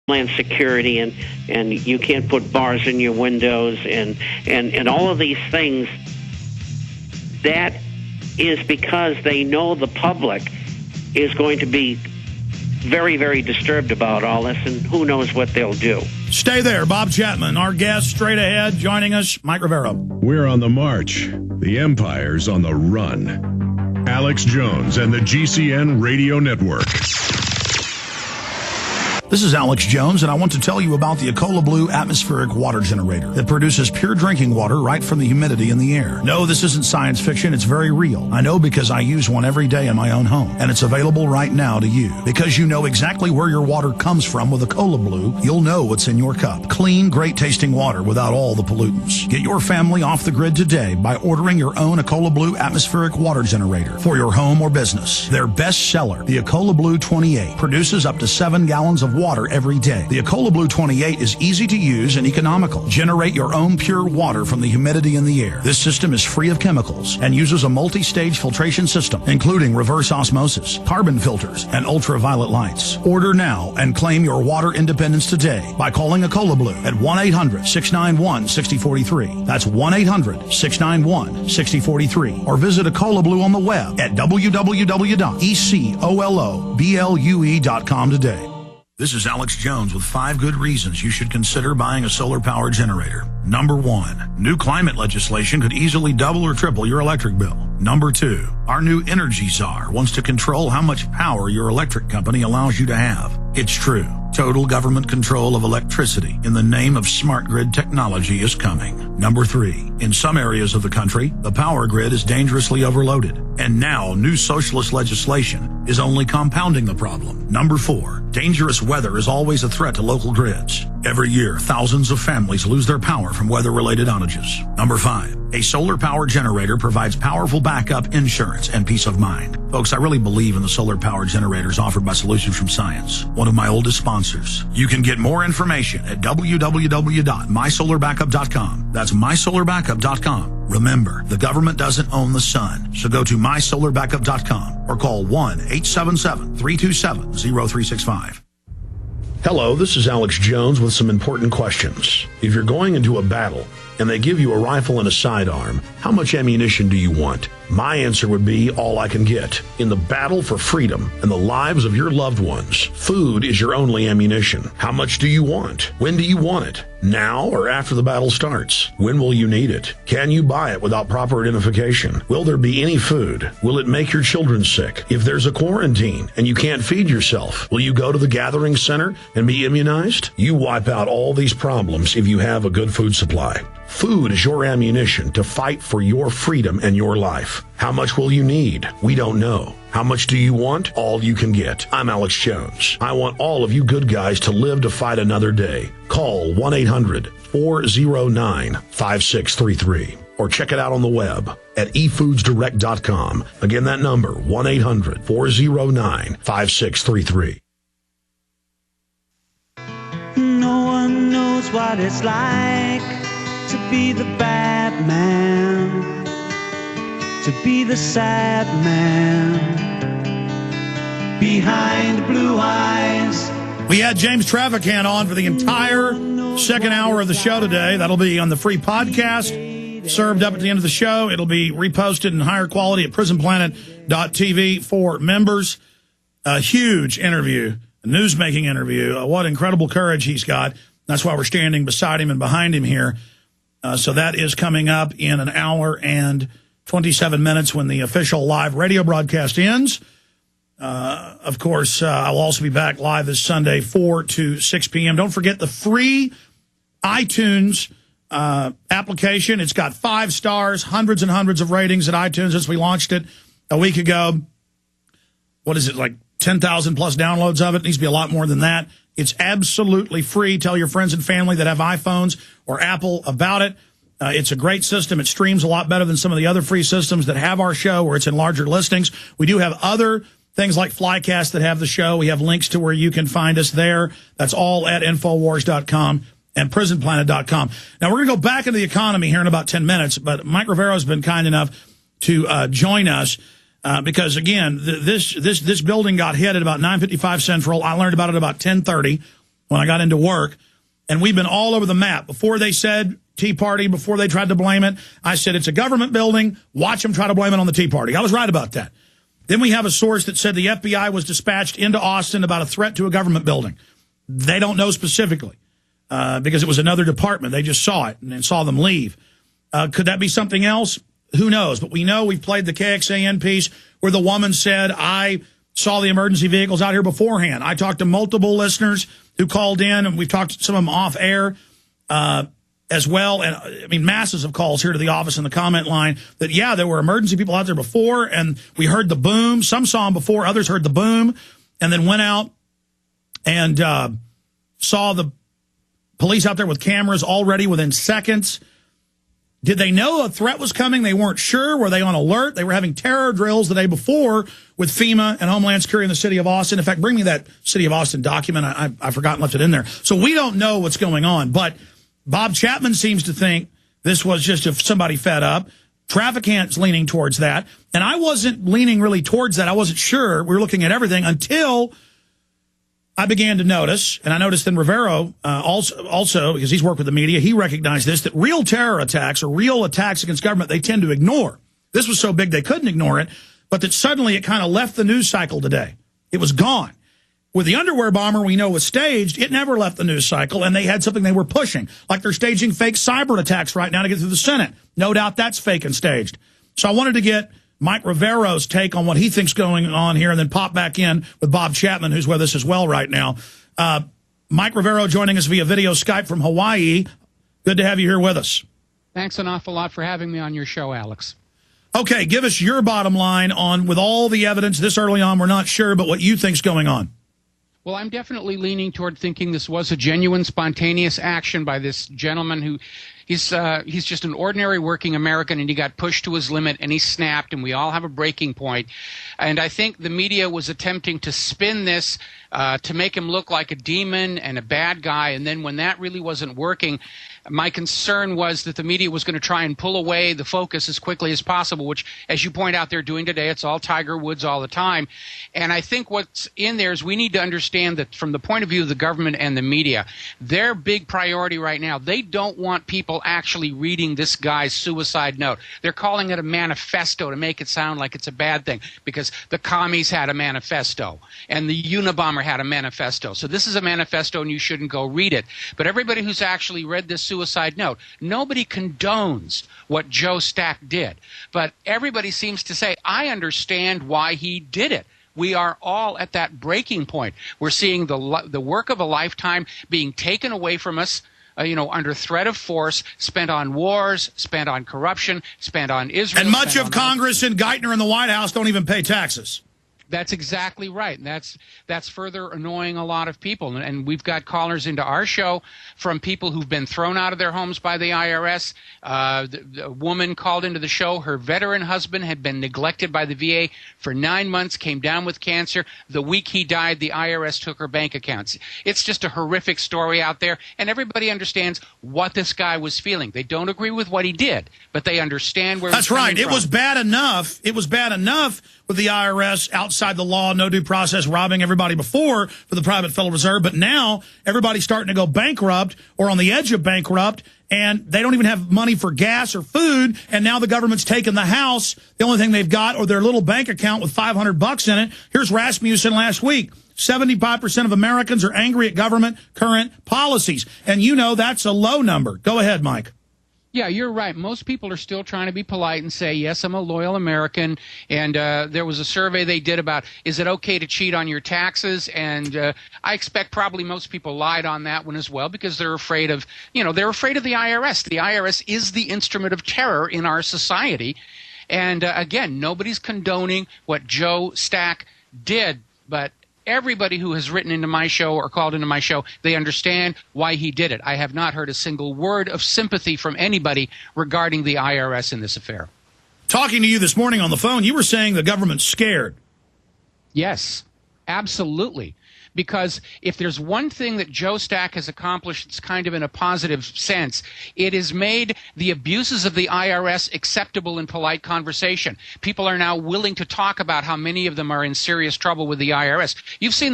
Homeland Security, and you can't put bars in your windows, and all of these things. That is because they know the public is going to be very, very disturbed about all this, and who knows what they'll do. Stay there. Bob Chapman, our guest, straight ahead, joining us. Mike Rivera. We're on the march. The empire's on the run. Alex Jones and the GCN Radio Network. This is Alex Jones, and I want to tell you about the Ecola Blue atmospheric water generator that produces pure drinking water right from the humidity in the air. No, this isn't science fiction. It's very real. I know because I use one every day in my own home, and it's available right now to you. Because you know exactly where your water comes from with Ecola Blue, you'll know what's in your cup. Clean, great-tasting water without all the pollutants. Get your family off the grid today by ordering your own Ecola Blue atmospheric water generator for your home or business. Their best seller, the Ecola Blue 28, produces up to 7 gallons of water every day. The Ecola Blue 28 is easy to use and economical. Generate your own pure water from the humidity in the air. This system is free of chemicals and uses a multi-stage filtration system, including reverse osmosis, carbon filters, and ultraviolet lights. Order now and claim your water independence today by calling Ecola Blue at 1-800-691-6043. That's 1-800-691-6043. Or visit Ecola Blue on the web at www.ecoloblu.com today. This is Alex Jones with 5 good reasons you should consider buying a solar power generator. Number 1, new climate legislation could easily double or triple your electric bill. Number 2, our new energy czar wants to control how much power your electric company allows you to have. It's true. Total government control of electricity in the name of smart grid technology is coming. Number 3, in some areas of the country, the power grid is dangerously overloaded. And now new socialist legislation is only compounding the problem. Number 4, dangerous weather is always a threat to local grids. Every year, thousands of families lose their power from weather-related outages. Number 5, a solar power generator provides powerful backup insurance and peace of mind. Folks, I really believe in the solar power generators offered by Solutions from Science, one of my oldest sponsors. You can get more information at www.mysolarbackup.com. That's mysolarbackup.com. Remember, the government doesn't own the sun, so go to mysolarbackup.com or call 1-877-327-0365. Hello, this is Alex Jones with some important questions. If you're going into a battle and they give you a rifle and a sidearm, how much ammunition do you want? My answer would be all I can get. In the battle for freedom and the lives of your loved ones, food is your only ammunition. How much do you want? When do you want it? Now or after the battle starts? When will you need it? Can you buy it without proper identification? Will there be any food? Will it make your children sick? If there's a quarantine and you can't feed yourself, will you go to the gathering center and be immunized? You wipe out all these problems if you have a good food supply. Food is your ammunition to fight for your freedom and your life. How much will you need? We don't know. How much do you want? All you can get. I'm Alex Jones. I want all of you good guys to live to fight another day. Call 1-800-409-5633 or check it out on the web at efoodsdirect.com. Again, that number, 1-800-409-5633. No one knows what it's like to be the bad man, to be the sad man behind blue eyes. We had James Traficant on for the entire second hour of the show today. That'll be on the free podcast, served up at the end of the show. It'll be reposted in higher quality at prisonplanet.tv for members. A huge interview, a news-making interview. What incredible courage he's got. That's why we're standing beside him and behind him here. So that is coming up in an hour and 27 minutes when the official live radio broadcast ends. Of course, I'll also be back live this Sunday, 4 to 6 p.m. Don't forget the free iTunes application. It's got 5 stars, hundreds and hundreds of ratings at iTunes since we launched it a week ago. What is it, like 10,000 plus downloads of it? It needs to be a lot more than that. It's absolutely free. Tell your friends and family that have iPhones or Apple about it. It's a great system. It streams a lot better than some of the other free systems that have our show where it's in larger listings. We do have other things like Flycast that have the show. We have links to where you can find us there. That's all at Infowars.com and PrisonPlanet.com. Now, we're going to go back into the economy here in about 10 minutes, but Mike Rivera has been kind enough to join us. Because, again, this building got hit at about 9:55 Central. I learned about it about 10:30. when I got into work, and we've been all over the map. Before they said Tea Party, before they tried to blame it, I said it's a government building. Watch them try to blame it on the Tea Party. I was right about that. Then we have a source that said the FBI was dispatched into Austin about a threat to a government building. They don't know specifically because it was another department. They just saw it and saw them leave. Could that be something else? Who knows? But we know we've played the KXAN piece where the woman said, I saw the emergency vehicles out here beforehand. I talked to multiple listeners who called in, and we've talked to some of them off air as well. And I mean, masses of calls here to the office in the comment line that, yeah, there were emergency people out there before, and we heard the boom. Some saw them before, others heard the boom, and then went out and saw the police out there with cameras already within seconds. Did they know a threat was coming? They weren't sure. Were they on alert? They were having terror drills the day before with FEMA and Homeland Security in the city of Austin. In fact, bring me that city of Austin document. I forgot and left it in there. So we don't know what's going on. But Bob Chapman seems to think this was just if somebody fed up. Traficant's leaning towards that. And I wasn't leaning really towards that. I wasn't sure. We were looking at everything until I began to notice, and I noticed then Rivero also, because he's worked with the media, he recognized this, that real terror attacks or real attacks against government, they tend to ignore. This was so big they couldn't ignore it, but that suddenly it kind of left the news cycle today. It was gone. With the underwear bomber we know was staged, it never left the news cycle, and they had something they were pushing, like they're staging fake cyber attacks right now to get through the Senate. No doubt that's fake and staged. So I wanted to get Mike Rivero's take on what he thinks going on here, and then pop back in with Bob Chapman, who's with us as well right now. Mike Rivero joining us via video Skype from Hawaii. Good to have you here with us. Thanks an awful lot for having me on your show, Alex. Okay, give us your bottom line on, with all the evidence this early on, we're not sure, but what you think's going on. Well, I'm definitely leaning toward thinking this was a genuine, spontaneous action by this gentleman who he's just an ordinary working American, and he got pushed to his limit, and he snapped, and we all have a breaking point. And I think the media was attempting to spin this to make him look like a demon and a bad guy, and then when that really wasn't working, my concern was that the media was going to try and pull away the focus as quickly as possible, which, as you point out, they're doing today. It's all Tiger Woods all the time. And I think what's in there is we need to understand that from the point of view of the government and the media, their big priority right now, they don't want people actually reading this guy's suicide note. They're calling it a manifesto to make it sound like it's a bad thing, because the commies had a manifesto and the Unabomber had a manifesto. So this is a manifesto and you shouldn't go read it. But everybody who's actually read this suicide note, nobody condones what Joe Stack did. But everybody seems to say, I understand why he did it. We are all at that breaking point. We're seeing the work of a lifetime being taken away from us, under threat of force, spent on wars, spent on corruption, spent on Israel. And much of Congress and Geithner and the White House don't even pay taxes. That's exactly right. And that's further annoying a lot of people. And we've got callers into our show from people who've been thrown out of their homes by the IRS. The woman called into the show. Her veteran husband had been neglected by the VA for 9 months, came down with cancer. The week he died, the IRS took her bank accounts. It's just a horrific story out there. And everybody understands what this guy was feeling. They don't agree with what he did, but they understand where he's coming from. That's right. It was bad enough. It was bad enough with the IRS outside the law, no due process, robbing everybody before for the private Federal Reserve. But now everybody's starting to go bankrupt or on the edge of bankrupt, and they don't even have money for gas or food. And now the government's taken the house. The only thing they've got or their little bank account with $500 in it. Here's Rasmussen last week. 75% of Americans are angry at government current policies. And that's a low number. Go ahead, Mike. Yeah, you're right. Most people are still trying to be polite and say, yes, I'm a loyal American. And there was a survey they did about, is it okay to cheat on your taxes? And I expect probably most people lied on that one as well, because they're afraid of, they're afraid of the IRS. The IRS is the instrument of terror in our society. And again, nobody's condoning what Joe Stack did, but everybody who has written into my show or called into my show, they understand why he did it. I have not heard a single word of sympathy from anybody regarding the IRS in this affair. Talking to you this morning on the phone, you were saying the government's scared. Yes, absolutely. Because if there's one thing that Joe Stack has accomplished, it's kind of in a positive sense, it has made the abuses of the IRS acceptable in polite conversation. People are now willing to talk about how many of them are in serious trouble with the IRS. You've seen